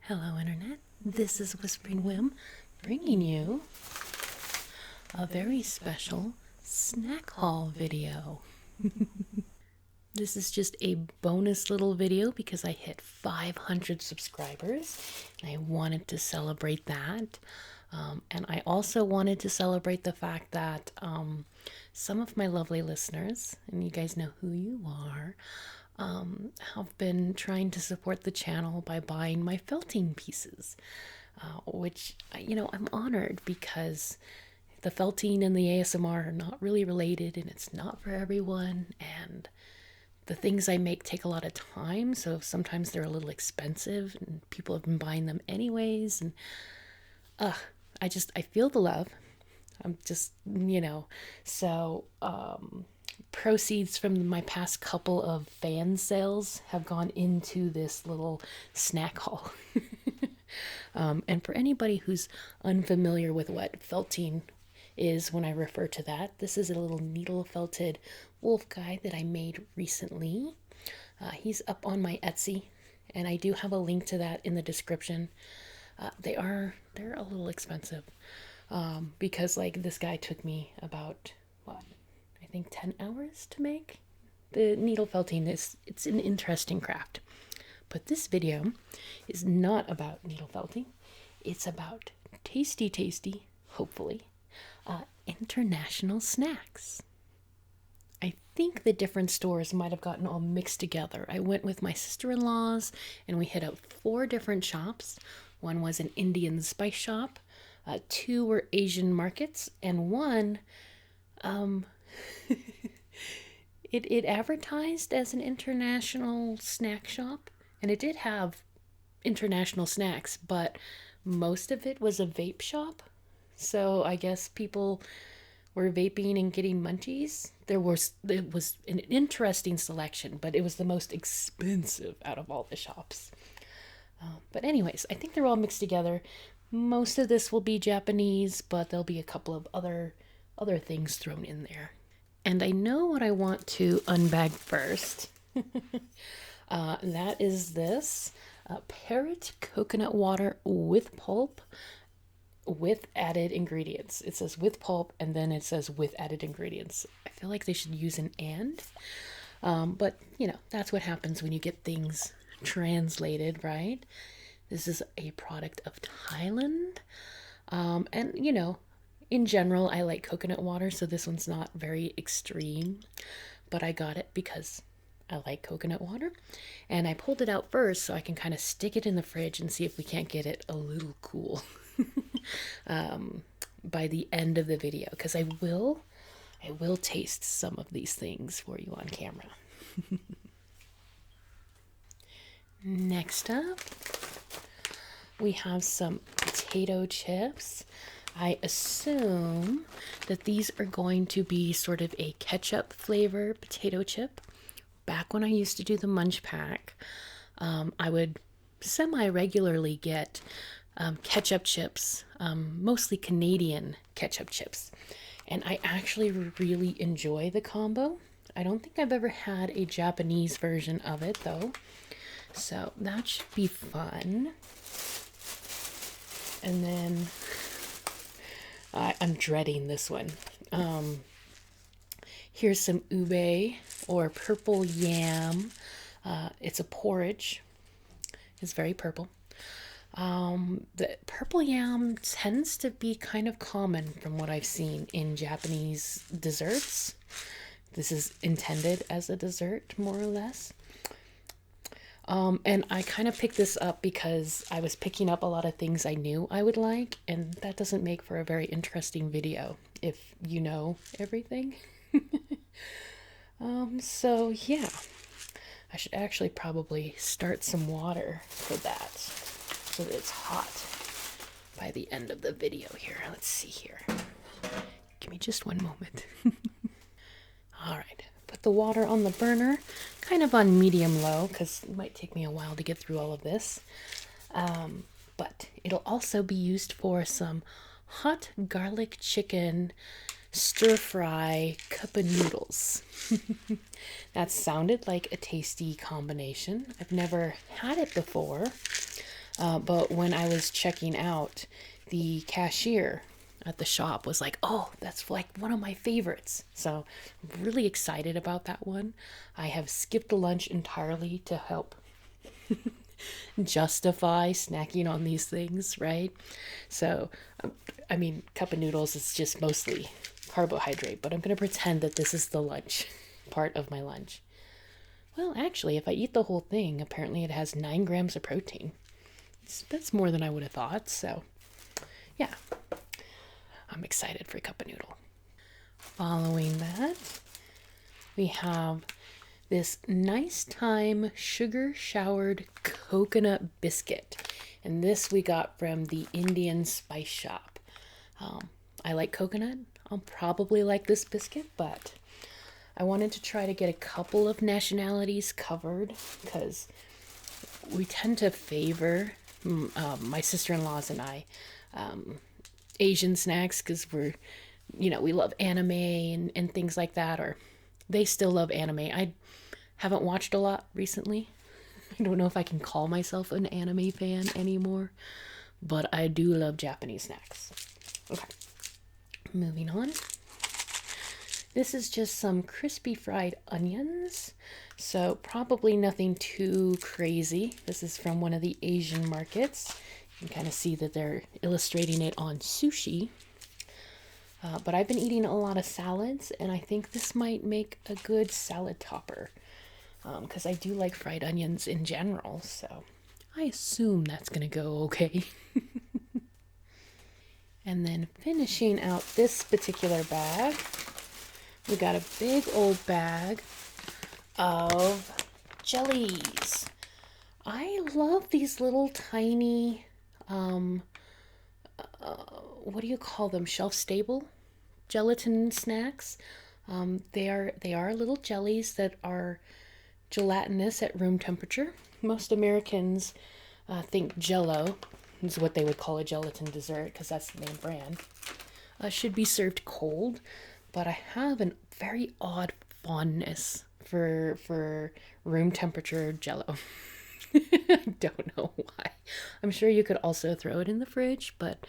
Hello Internet, this is Whispering Whim bringing you a very special snack haul video. This is just a bonus little video because I hit 500 subscribers and I wanted to celebrate that. And I also wanted to celebrate the fact that some of my lovely listeners, and you guys know who you are, have been trying to support the channel by buying my felting pieces, which, I'm honored because the felting and the ASMR are not really related and it's not for everyone. And the things I make take a lot of time, so sometimes they're a little expensive and people have been buying them anyways. And I feel the love. I'm just, so proceeds from my past couple of fan sales have gone into this little snack haul. And for anybody who's unfamiliar with what felting is when I refer to that, this is a little needle felted wolf guy that I made recently. He's up on my Etsy, and I do have a link to that in the description. They're a little expensive because this guy took me about 10 hours to make. The needle felting it's an interesting craft. But this video is not about needle felting. It's about tasty, hopefully, international snacks. I think the different stores might have gotten all mixed together. I went with my sister-in-laws and we hit up 4 different shops. One was an Indian spice shop, 2 were Asian markets, and one it advertised as an international snack shop, and it did have international snacks, but most of it was a vape shop. So I guess people were vaping and getting munchies. It was an interesting selection, but it was the most expensive out of all the shops. But anyways, I think they're all mixed together. Most of this will be Japanese, but there'll be a couple of other things thrown in there. And I know what I want to unbag first. That is this Parrot coconut water with pulp with added ingredients. It says with pulp and then it says with added ingredients. I feel like they should use an and. But, that's what happens when you get things translated, right? This is a product of Thailand. And, in general, I like coconut water, so this one's not very extreme, but I got it because I like coconut water. And I pulled it out first so I can kind of stick it in the fridge and see if we can't get it a little cool by the end of the video, because I will taste some of these things for you on camera. Next up, we have some potato chips. I assume that these are going to be sort of a ketchup flavor potato chip. Back when I used to do the Munch Pack, I would semi-regularly get ketchup chips, mostly Canadian ketchup chips. And I actually really enjoy the combo. I don't think I've ever had a Japanese version of it, though. So that should be fun. And then I'm dreading this one. Here's some ube or purple yam. It's a porridge. It's very purple. The purple yam tends to be kind of common from what I've seen in Japanese desserts. This is intended as a dessert, more or less. And I kind of picked this up because I was picking up a lot of things I knew I would like, and that doesn't make for a very interesting video if you know everything. So yeah, I should actually probably start some water for that so that it's hot by the end of the video here. Let's see here. Give me just one moment. All right. Put the water on the burner, kind of on medium-low, because it might take me a while to get through all of this. But it'll also be used for some hot garlic chicken stir-fry cup of noodles. That sounded like a tasty combination. I've never had it before, But when I was checking out, the cashier at the shop was like, "Oh, that's like one of my favorites." So I'm really excited about that one. I have skipped lunch entirely to help justify snacking on these things, right? So, I mean, cup of noodles is just mostly carbohydrate, but I'm going to pretend that this is the lunch part of my lunch. Well, actually, if I eat the whole thing, apparently it has 9 grams of protein. That's more than I would have thought, so yeah, I'm excited for a cup of noodle. Following that, we have this Nice Time sugar showered coconut biscuit. And this we got from the Indian spice shop. I like coconut. I'll probably like this biscuit, but I wanted to try to get a couple of nationalities covered because we tend to favor, my sister-in-laws and I, Asian snacks because we love anime and things like that, or they still love anime. I haven't watched a lot recently. I don't know if I can call myself an anime fan anymore, but I do love Japanese snacks. Okay, moving on. This is just some crispy fried onions, so probably nothing too crazy. This is from one of the Asian markets. You can kind of see that they're illustrating it on sushi. But I've been eating a lot of salads, and I think this might make a good salad topper. Because I do like fried onions in general, so I assume that's going to go okay. And then finishing out this particular bag, we got a big old bag of jellies. I love these little tiny, what do you call them? Shelf stable gelatin snacks. They are little jellies that are gelatinous at room temperature. Most Americans think Jell-O is what they would call a gelatin dessert because that's the name brand. Should be served cold, but I have a very odd fondness for room temperature Jell-O. I don't know why. I'm sure you could also throw it in the fridge, but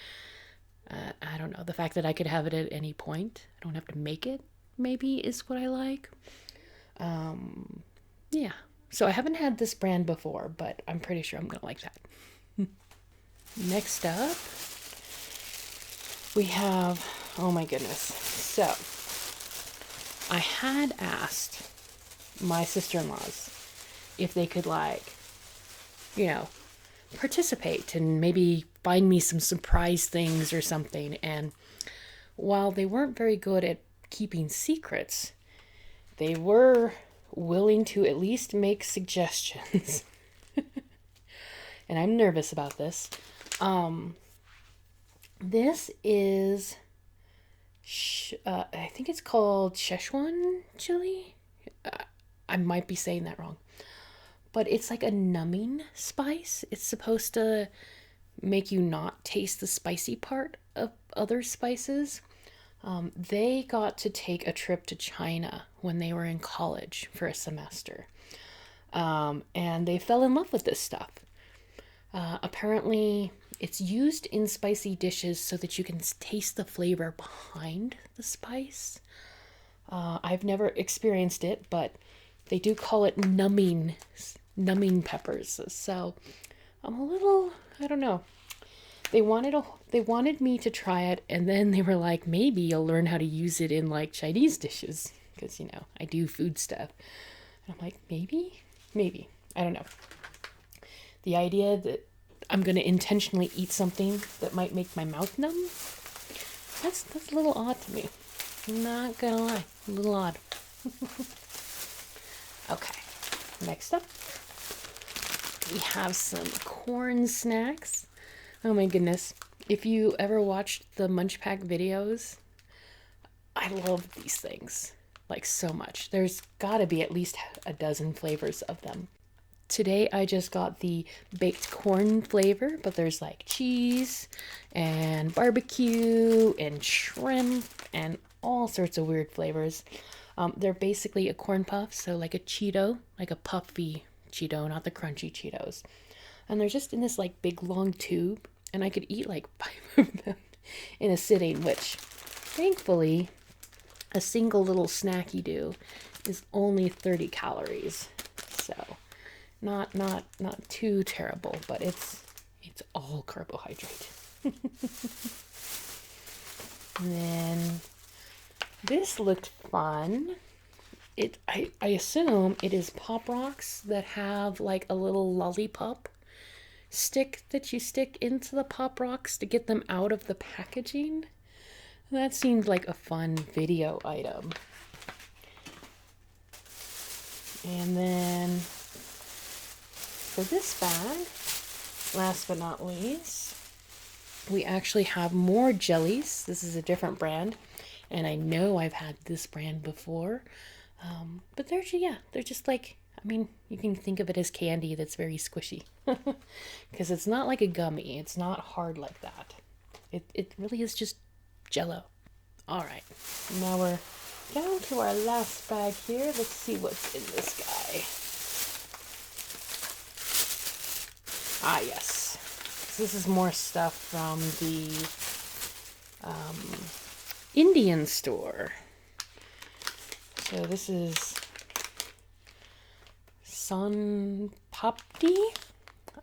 I don't know. The fact that I could have it at any point, I don't have to make it, maybe is what I like. Yeah. So I haven't had this brand before, but I'm pretty sure I'm going to like that. Next up, we have, oh my goodness. So I had asked my sister-in-laws if they could participate and maybe find me some surprise things or something. And while they weren't very good at keeping secrets, they were willing to at least make suggestions. And I'm nervous about this. This is, I think it's called Szechuan chili. I might be saying that wrong. But it's like a numbing spice. It's supposed to make you not taste the spicy part of other spices. They got to take a trip to China when they were in college for a semester. And they fell in love with this stuff. Apparently, it's used in spicy dishes so that you can taste the flavor behind the spice. I've never experienced it, but they do call it numbing peppers. So I'm a little, I don't know. They wanted me to try it, and then they were like, maybe you'll learn how to use it in like Chinese dishes because I do food stuff. And I'm like, maybe, I don't know. The idea that I'm going to intentionally eat something that might make my mouth numb, that's a little odd to me. I'm not gonna lie, a little odd. Okay, next up, we have some corn snacks. Oh my goodness. If you ever watched the Munch Pack videos, I love these things like so much. There's gotta be at least a dozen flavors of them. Today I just got the baked corn flavor, but there's like cheese and barbecue and shrimp and all sorts of weird flavors. They're basically a corn puff, so like a Cheeto, like a puffy Cheeto, not the crunchy Cheetos. And they're just in this like big long tube, and I could eat like 5 of them in a sitting, which thankfully a single little snacky do is only 30 calories. So not too terrible, but it's all carbohydrate. And then this looked fun. I assume it is Pop Rocks that have like a little lollipop stick that you stick into the Pop Rocks to get them out of the packaging. That seemed like a fun video item. And then for this bag, last but not least, we actually have more jellies. This is a different brand, and I know I've had this brand before. But they're just like, I mean, you can think of it as candy that's very squishy. Because it's not like a gummy. It's not hard like that. It really is just Jello. All right, now we're down to our last bag here. Let's see what's in this guy. Ah, yes. So this is more stuff from the Indian store. So this is Son Papdi.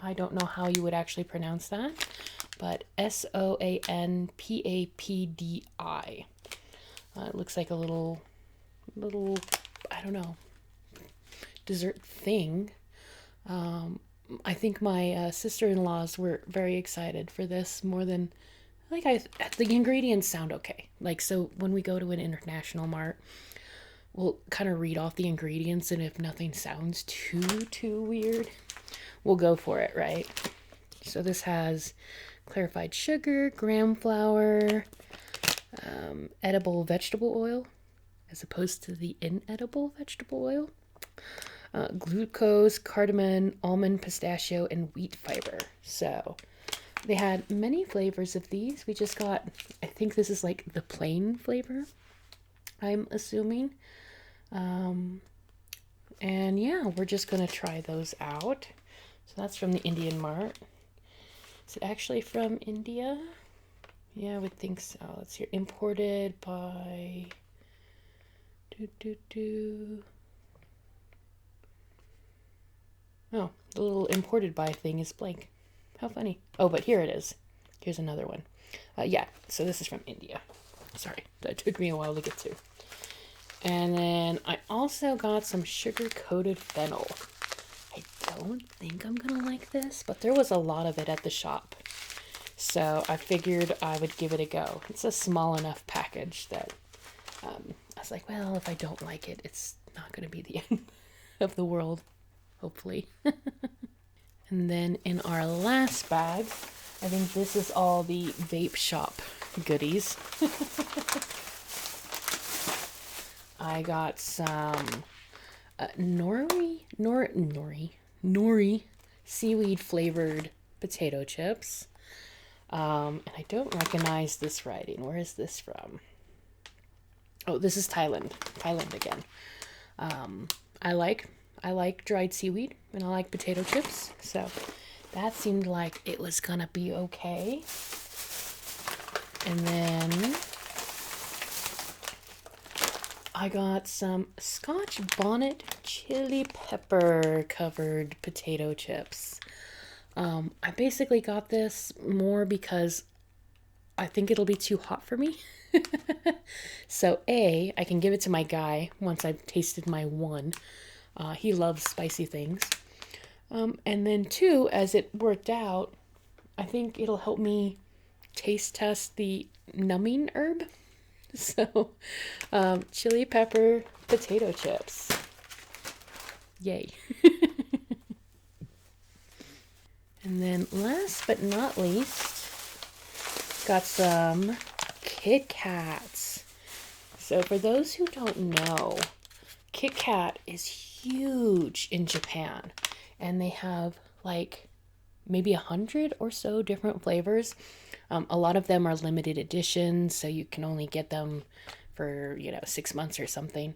I don't know how you would actually pronounce that, but Soanpapdi. It looks like a little, I don't know, dessert thing. I think my sister-in-laws were very excited for this more than, like, the ingredients sound okay. Like, so when we go to an international mart, we'll kind of read off the ingredients, and if nothing sounds too weird, we'll go for it, right? So this has clarified sugar, graham flour, edible vegetable oil, as opposed to the inedible vegetable oil, glucose, cardamom, almond, pistachio, and wheat fiber. So they had many flavors of these. We just got, I think this is like the plain flavor, I'm assuming. And yeah, we're just gonna try those out. So that's from the Indian Mart. Is it actually from India? Yeah, I would think so. Let's see. Imported by Oh, the little imported by thing is blank. How funny. Oh, but here it is. Here's another one. Yeah, so this is from India. Sorry, that took me a while to get to. And then I also got some sugar-coated fennel. I don't think I'm gonna like this, but there was a lot of it at the shop. So I figured I would give it a go. It's a small enough package that I was like, well, if I don't like it, it's not gonna be the end of the world, hopefully. And then in our last bag, I think this is all the vape shop goodies. I got some nori seaweed flavored potato chips. And I don't recognize this writing. Where is this from? Oh, this is Thailand. Thailand again. I like dried seaweed, and I like potato chips. So that seemed like it was gonna be okay. And then I got some Scotch bonnet chili pepper covered potato chips. I basically got this more because I think it'll be too hot for me. So I can give it to my guy once I've tasted my one. He loves spicy things. And then 2, as it worked out, I think it'll help me taste test the numbing herb. So, chili pepper potato chips. Yay. And then last but not least, got some Kit Kats. So for those who don't know, Kit Kat is huge in Japan, and they have like maybe 100 or so different flavors. A lot of them are limited editions, so you can only get them for 6 months or something.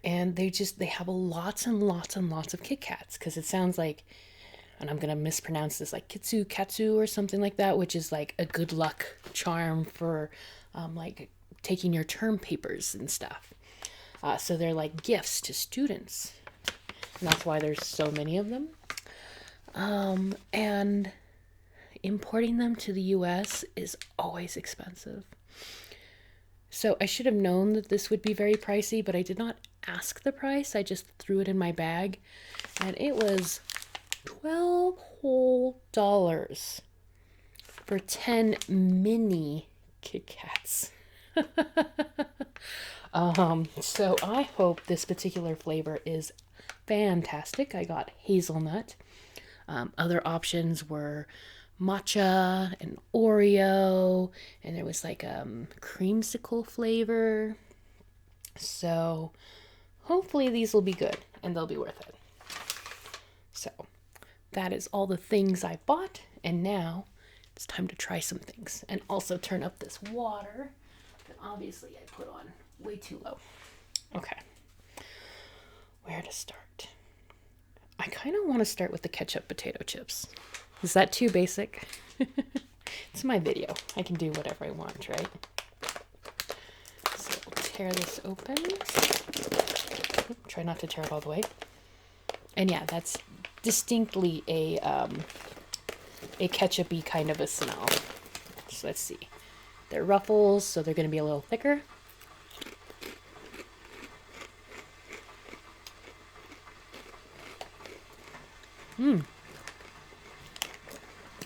And they have lots and lots and lots of Kit Kats, because it sounds like, and I'm going to mispronounce this, like kitsu katsu or something like that, which is like a good luck charm for like taking your term papers and stuff. So they're like gifts to students. And that's why there's so many of them. And importing them to the US is always expensive. So I should have known that this would be very pricey, but I did not ask the price. I just threw it in my bag, and it was $12 whole for 10 mini Kit Kats. So I hope this particular flavor is fantastic. I got hazelnut. Other options were matcha and Oreo, and there was like a creamsicle flavor. So hopefully these will be good and they'll be worth it. So that is all the things I bought, and now it's time to try some things and also turn up this water that obviously I put on way too low. Okay, where to start? I kind of want to start with the ketchup potato chips. Is that too basic? It's my video. I can do whatever I want, right? So we'll tear this open. Try not to tear it all the way. And yeah, that's distinctly a ketchup-y kind of a smell. So let's see. They're Ruffles, so they're going to be a little thicker.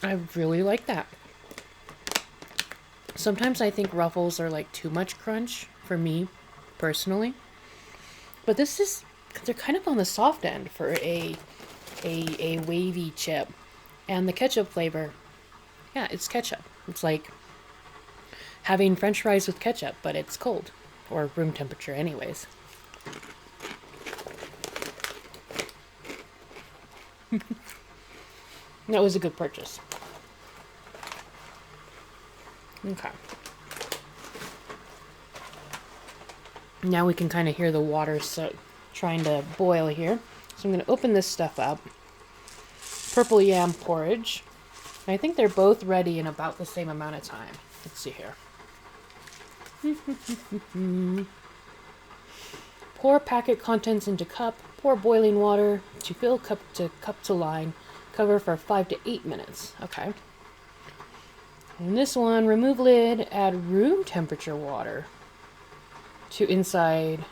I really like that. Sometimes I think Ruffles are like too much crunch for me personally, but they're kind of on the soft end for a wavy chip. And the ketchup flavor, yeah, it's ketchup. It's like having French fries with ketchup, but it's cold, or room temperature anyways. That was a good purchase. Okay. Now we can kind of hear the water trying to boil here. So I'm going to open this stuff up. Purple yam porridge. I think they're both ready in about the same amount of time. Let's see here. Pour packet contents into cup. Pour boiling water to fill cup to line. Cover for 5 to 8 minutes. Okay. And this one, remove lid, add room temperature water to inside,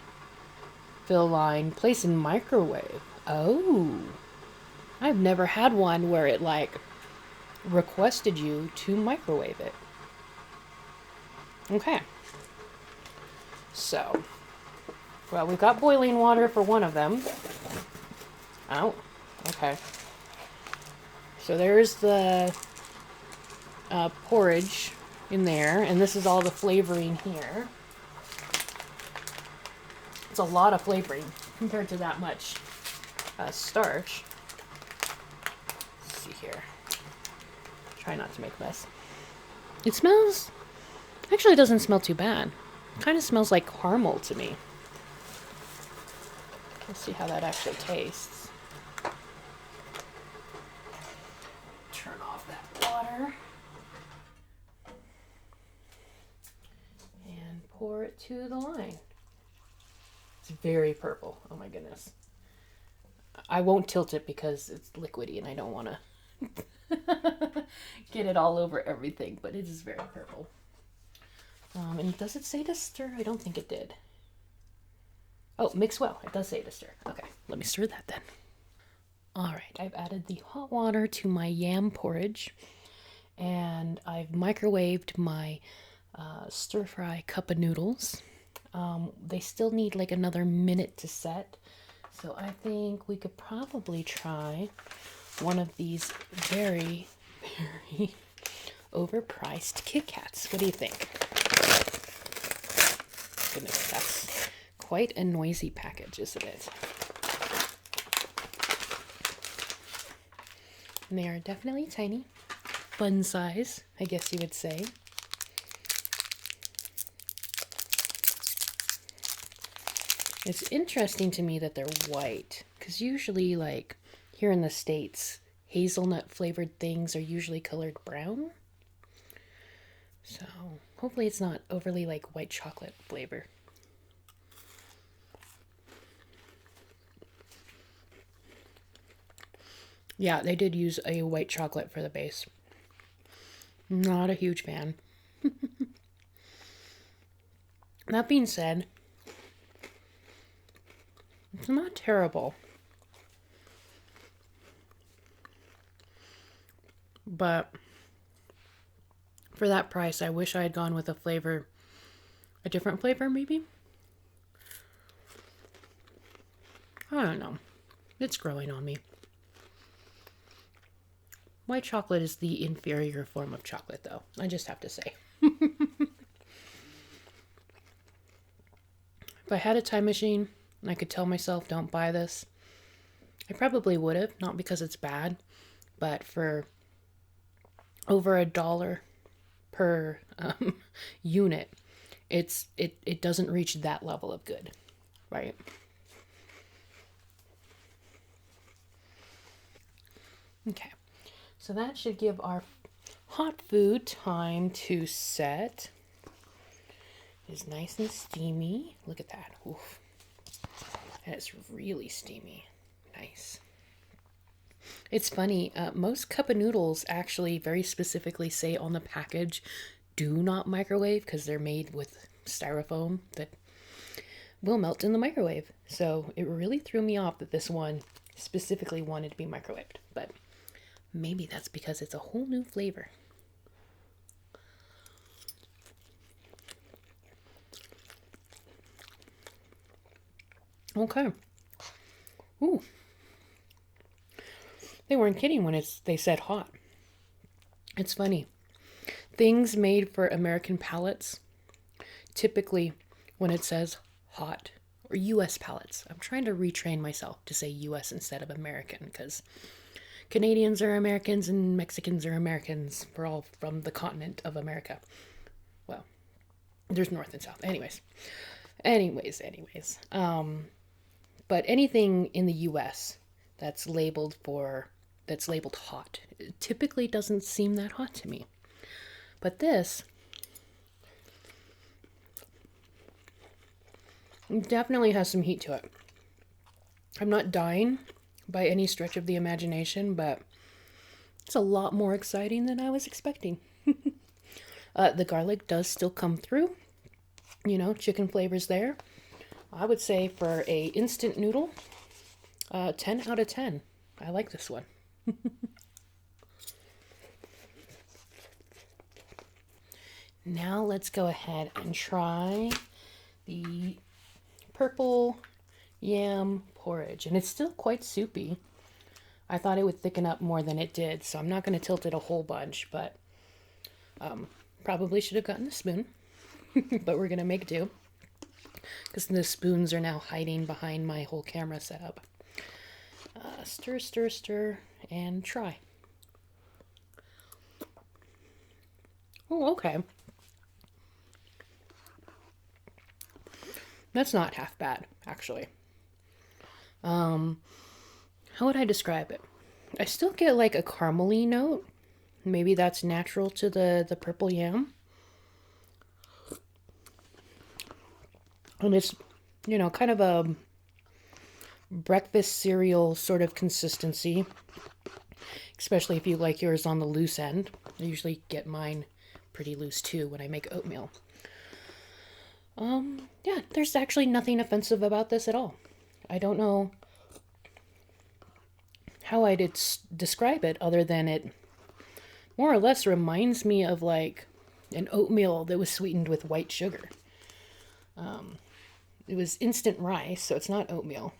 fill line, place in microwave. Oh, I've never had one where it like requested you to microwave it. Okay. So, well, we've got boiling water for one of them. Oh, okay. So there's the porridge in there, and this is all the flavoring here. It's a lot of flavoring compared to that much starch. Let's see here. Try not to make a mess. It smells, actually it doesn't smell too bad. It kind of smells like caramel to me. Let's see how that actually tastes. Turn off that water. And pour it to the line. It's very purple. Oh my goodness. I won't tilt it because it's liquidy and I don't want to get it all over everything, but it is very purple. And does it say to stir? I don't think it did. Oh, mix well. It does say to stir. Okay, let me stir that then. All right, I've added the hot water to my yam porridge, and I've microwaved my stir-fry cup of noodles. They still need like another minute to set, so I think we could probably try one of these very, very overpriced Kit Kats. What do you think? Goodness, that's quite a noisy package, isn't it? And they are definitely tiny. Bun size, I guess you would say. It's interesting to me that they're white, because usually, like, here in the States, hazelnut flavored things are usually colored brown. So, hopefully it's not overly, like, white chocolate flavor. Yeah, they did use a white chocolate for the base. Not a huge fan. That being said, it's not terrible. But for that price, I wish I had gone with a different flavor maybe. I don't know. It's growing on me. White chocolate is the inferior form of chocolate, though. I just have to say. If I had a time machine and I could tell myself, don't buy this, I probably would have. Not because it's bad, but for over $1 per unit, it doesn't reach that level of good, right? Okay, so that should give our hot food time to set. It's nice and steamy. Look at that. Oof. And it's really steamy. Nice. It's funny, most cup of noodles actually very specifically say on the package, do not microwave, because they're made with styrofoam that will melt in the microwave. So it really threw me off that this one specifically wanted to be microwaved. But maybe that's because it's a whole new flavor. Okay. Ooh. They weren't kidding when they said hot. It's funny. Things made for American palates, typically when it says hot, or US palates. I'm trying to retrain myself to say US instead of American, because Canadians are Americans and Mexicans are Americans. We're all from the continent of America. Well, there's North and South. Anyways. But anything in the US that's labeled hot, it typically doesn't seem that hot to me. But this definitely has some heat to it. I'm not dying by any stretch of the imagination, but it's a lot more exciting than I was expecting. The garlic does still come through. You know, chicken flavors there. I would say for a instant noodle, 10 out of 10. I like this one. Now let's go ahead and try the purple yam porridge. And it's still quite soupy. I thought it would thicken up more than it did, so I'm not going to tilt it a whole bunch, but probably should have gotten a spoon. But we're going to make do, because the spoons are now hiding behind my whole camera setup. Stir, stir, stir, and try. Oh, okay. That's not half bad, actually. How would I describe it? I still get like a caramely note. Maybe that's natural to the purple yam. And it's, you know, kind of a breakfast cereal sort of consistency. Especially if you like yours on the loose end. I usually get mine pretty loose too when I make oatmeal. Yeah, there's actually nothing offensive about this at all. I don't know how I'd describe it other than it more or less reminds me of like an oatmeal that was sweetened with white sugar. It was instant rice, so it's not oatmeal.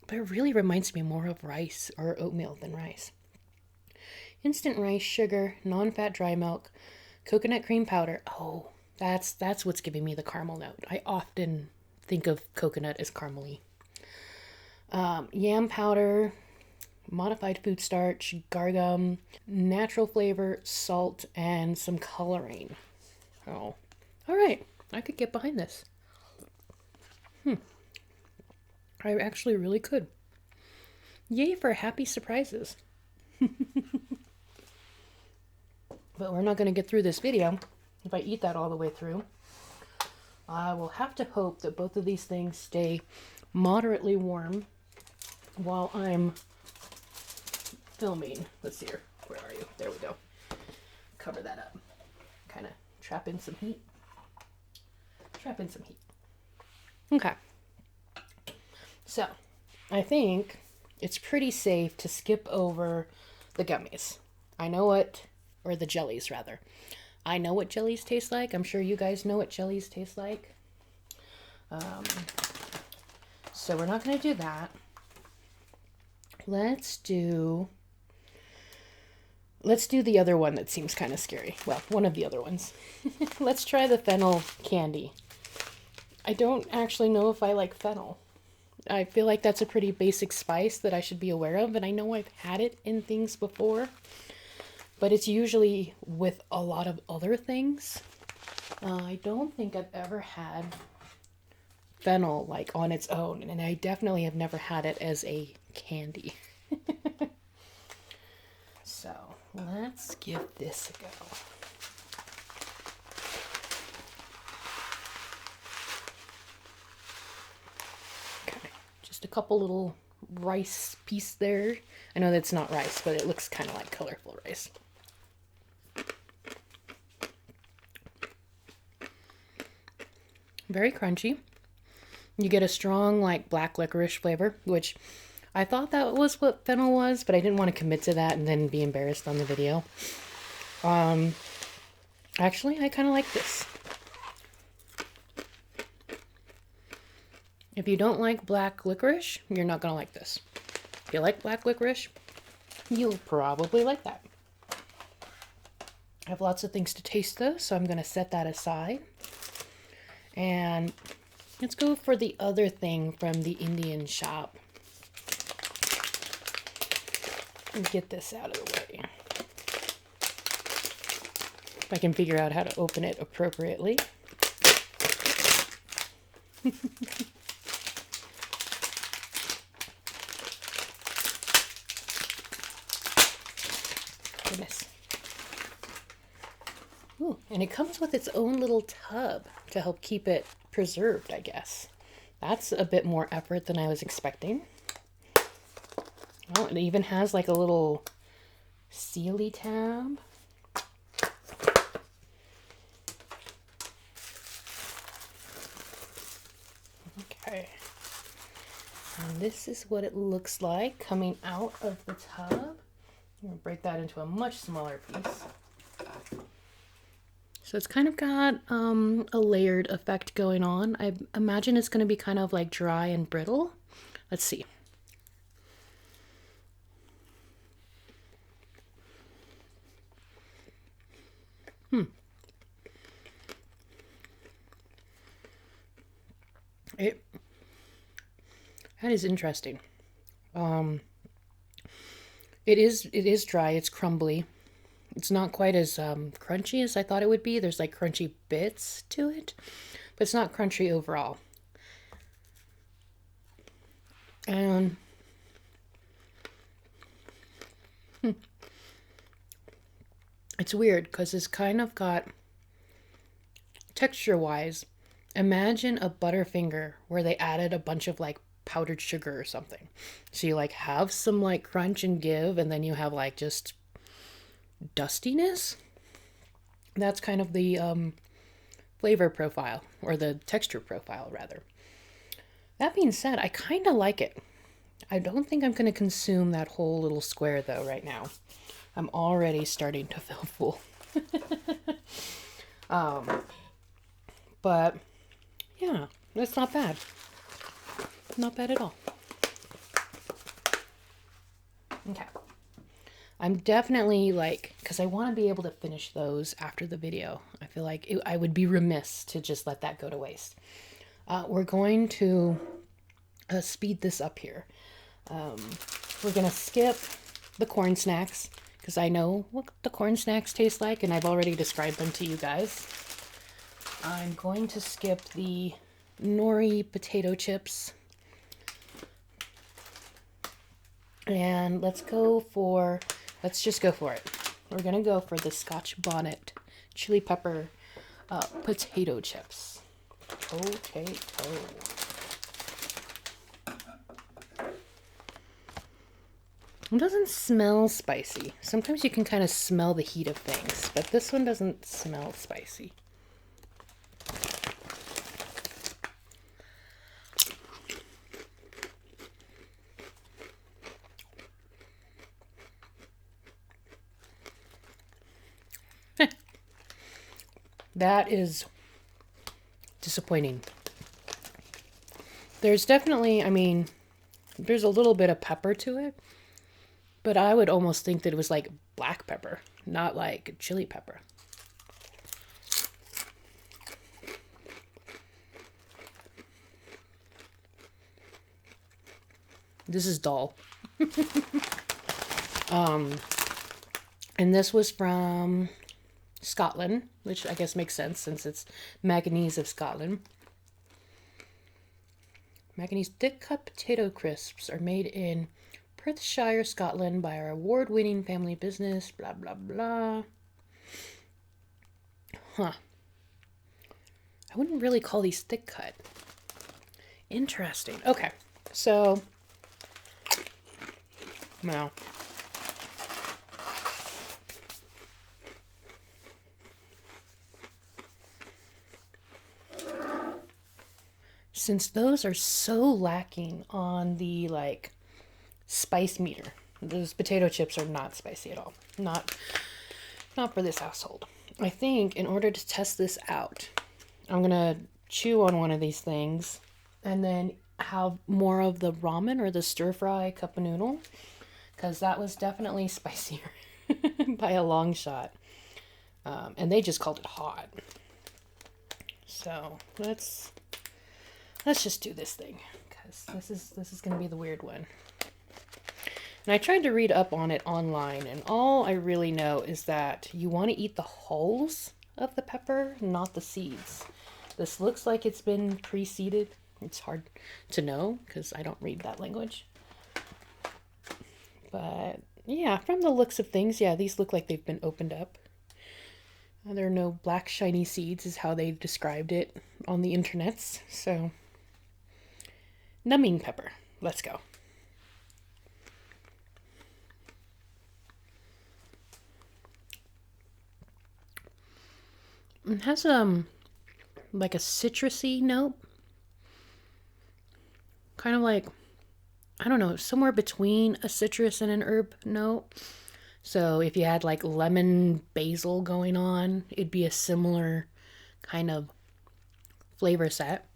But it really reminds me more of rice or oatmeal than rice. Instant rice, sugar, non-fat dry milk, coconut cream powder. Oh, that's what's giving me the caramel note. I often think of coconut as caramely. Yam powder, modified food starch, gargum, natural flavor, salt, and some coloring. Oh, all right. I could get behind this. I actually really could. Yay for happy surprises. But we're not going to get through this video if I eat that all the way through. I will have to hope that both of these things stay moderately warm while I'm filming. Let's see here. Where are you? There we go. Cover that up. Kind of trap in some heat. Trap in some heat. Okay. So, I think it's pretty safe to skip over the gummies. I know what, or the jellies rather. I know what jellies taste like. I'm sure you guys know what jellies taste like. So we're not going to do that. Let's do the other one that seems kind of scary. Well, one of the other ones. Let's try the fennel candy. I don't actually know if I like fennel. I feel like that's a pretty basic spice that I should be aware of, and I know I've had it in things before, but it's usually with a lot of other things. I don't think I've ever had fennel like on its own, and I definitely have never had it as a candy. So let's give this a go. Okay, just a couple little rice piece there. I know that's not rice, but it looks kind of like colorful rice. Very crunchy. You get a strong like black licorice flavor, which I thought that was what fennel was, but I didn't want to commit to that and then be embarrassed on the video. Actually, I kind of like this. If you don't like black licorice, you're not going to like this. If you like black licorice, you'll probably like that. I have lots of things to taste though, so I'm going to set that aside. And let's go for the other thing from the Indian shop. And get this out of the way. If I can figure out how to open it appropriately. Goodness. Ooh, and it comes with its own little tub to help keep it preserved, I guess. That's a bit more effort than I was expecting. Oh, it even has like a little sealy tab. Okay. And this is what it looks like coming out of the tub. I'm going to break that into a much smaller piece. So it's kind of got a layered effect going on. I imagine it's going to be kind of like dry and brittle. Let's see. That is interesting. It is dry. It's crumbly. It's not quite as crunchy as I thought it would be. There's like crunchy bits to it, but it's not crunchy overall. And it's weird because it's kind of got texture-wise. Imagine a Butterfinger where they added a bunch of like powdered sugar or something. So you like have some like crunch and give, and then you have like just dustiness. That's kind of the flavor profile, or the texture profile rather. That being said, I kind of like it. I don't think I'm going to consume that whole little square though right now. I'm already starting to feel full. But yeah, that's not bad. Not bad at all. Okay. I'm definitely like, because I want to be able to finish those after the video. I feel like I would be remiss to just let that go to waste. We're going to speed this up here. We're going to skip the corn snacks because I know what the corn snacks taste like and I've already described them to you guys. I'm going to skip the nori potato chips. And let's just go for it. We're gonna go for the Scotch bonnet chili pepper potato chips. Potato. It doesn't smell spicy. Sometimes you can kind of smell the heat of things, but this one doesn't smell spicy. That is disappointing. There's definitely, I mean, there's a little bit of pepper to it, but I would almost think that it was like black pepper, not like chili pepper. This is dull. And this was from Scotland, which I guess makes sense since it's manganese of Scotland. Manganese thick cut potato crisps are made in Perthshire, Scotland by our award-winning family business, blah, blah, blah. Huh. I wouldn't really call these thick cut. Interesting. Okay, so now since those are so lacking on the like spice meter, those potato chips are not spicy at all. Not for this household. I think in order to test this out, I'm gonna chew on one of these things and then have more of the ramen or the stir fry cup of noodle, because that was definitely spicier by a long shot. And they just called it hot. So let's just do this thing, because this is gonna be the weird one. And I tried to read up on it online, and all I really know is that you want to eat the hulls of the pepper, not the seeds. This looks like it's been pre-seeded. It's hard to know because I don't read that language. But yeah, from the looks of things, yeah, these look like they've been opened up. There are no black shiny seeds is how they described it on the internets. So, numbing pepper. Let's go. It has like a citrusy note. Kind of like, I don't know, somewhere between a citrus and an herb note. So if you had like lemon basil going on, it'd be a similar kind of flavor set.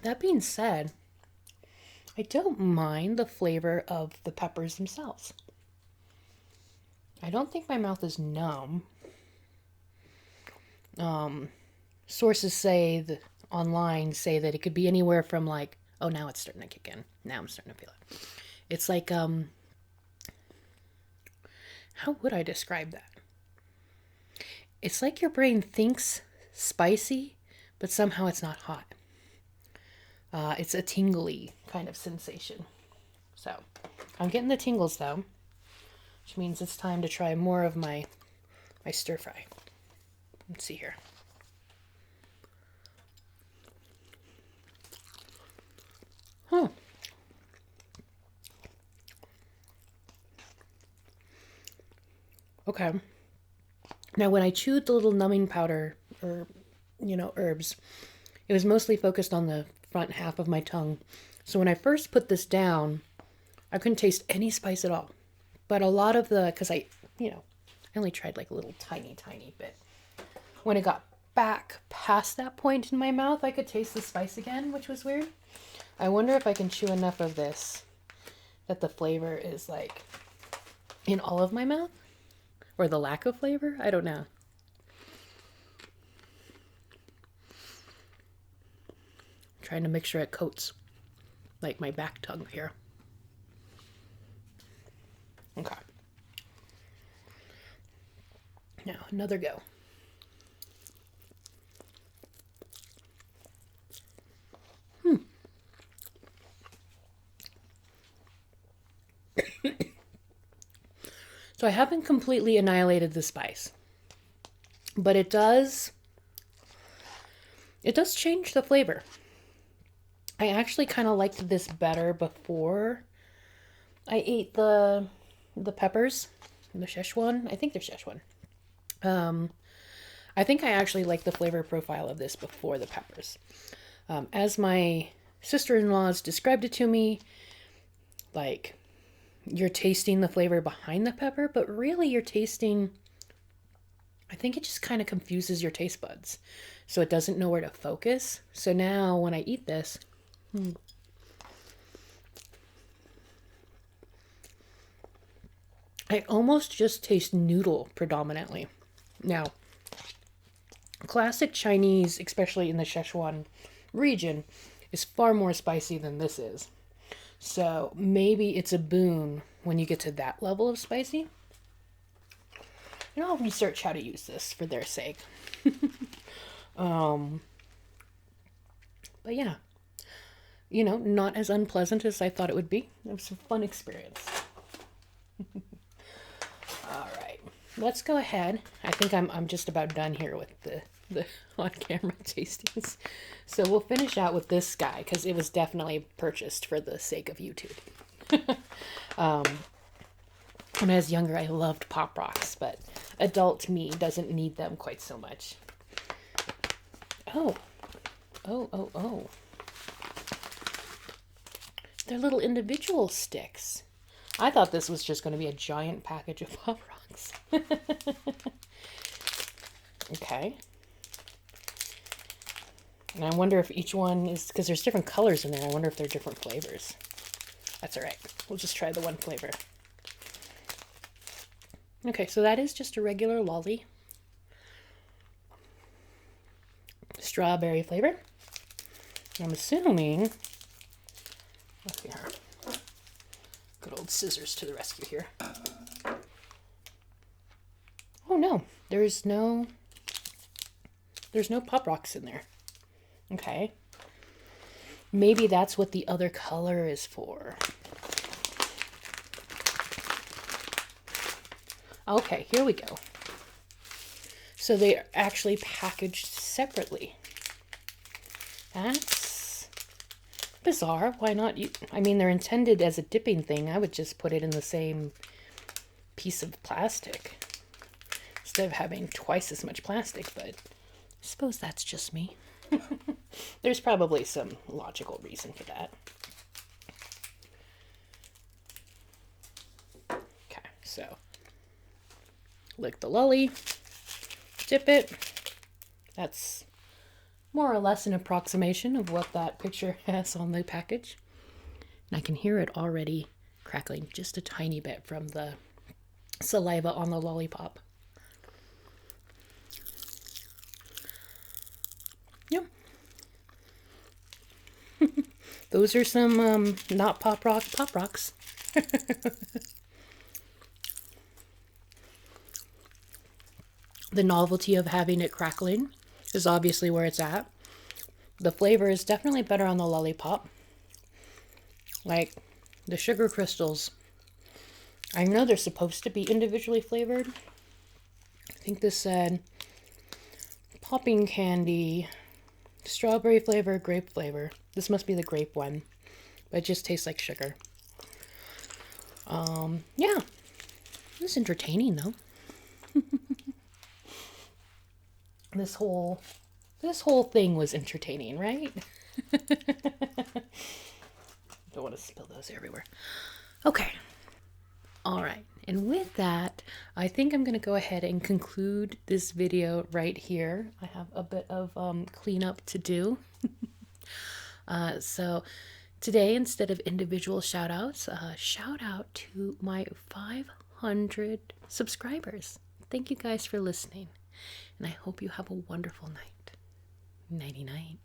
That being said, I don't mind the flavor of the peppers themselves. I don't think my mouth is numb. Sources say online say that it could be anywhere from like, oh, now it's starting to kick in. Now I'm starting to feel it. It's like, how would I describe that? It's like your brain thinks spicy, but somehow it's not hot. It's a tingly kind of sensation. So I'm getting the tingles though, which means it's time to try more of my stir fry. Let's see here. Huh. Okay. Now, when I chewed the little numbing powder or, herbs, it was mostly focused on the front half of my tongue. So when I first put this down, I couldn't taste any spice at all. But a lot of because I only tried like a little tiny bit. When it got back past that point in my mouth, I could taste the spice again, which was weird. I wonder if I can chew enough of this that the flavor is like in all of my mouth, or the lack of flavor. I don't know. Trying to make sure it coats like my back tongue here. Okay. Now another go. So I haven't completely annihilated the spice, but it does change the flavor. I actually kind of liked this better before I ate the peppers, the Szechuan. I think they're Szechuan. I think I actually like the flavor profile of this before the peppers. As my sister-in-laws described it to me, like, you're tasting the flavor behind the pepper, but really you're tasting, I think it just kind of confuses your taste buds. So it doesn't know where to focus. So now when I eat this, I almost just taste noodle predominantly. Now, classic Chinese, especially in the Szechuan region, is far more spicy than this is. So maybe it's a boon when you get to that level of spicy. And I'll research how to use this for their sake. But yeah, you know, not as unpleasant as I thought it would be. It was a fun experience. All right, let's go ahead. I think I'm just about done here with the on-camera tastings. So we'll finish out with this guy because it was definitely purchased for the sake of YouTube. When I was younger, I loved Pop Rocks, but adult me doesn't need them quite so much. Oh. They're little individual sticks. I thought this was just going to be a giant package of Pop Rocks. Okay. And I wonder if each one is, because there's different colors in there, I wonder if they're different flavors. That's all right. We'll just try the one flavor. Okay, so that is just a regular lolly. Strawberry flavor. I'm assuming, let's see here. Good old scissors to the rescue here. Oh no, there's no Pop Rocks in there. Okay. Maybe that's what the other color is for. Okay, here we go. So they are actually packaged separately. That's bizarre. Why not? I mean, they're intended as a dipping thing. I would just put it in the same piece of plastic instead of having twice as much plastic, but I suppose that's just me. There's probably some logical reason for that. Okay, so lick the lolly, dip it. That's more or less an approximation of what that picture has on the package. And I can hear it already crackling just a tiny bit from the saliva on the lollipop. Yep. Those are some not Pop Rocks. The novelty of having it crackling is obviously where it's at. The flavor is definitely better on the lollipop. Like the sugar crystals, I know they're supposed to be individually flavored. I think this said popping candy, strawberry flavor, grape flavor. This must be the grape one, but it just tastes like sugar. Yeah, it's entertaining though. This whole thing was entertaining, right? Don't want to spill those everywhere. Okay. All right. And with that, I think I'm going to go ahead and conclude this video right here. I have a bit of cleanup to do. So today, instead of individual shout outs, shout out to my 500 subscribers. Thank you guys for listening. And I hope you have a wonderful night. Nighty night.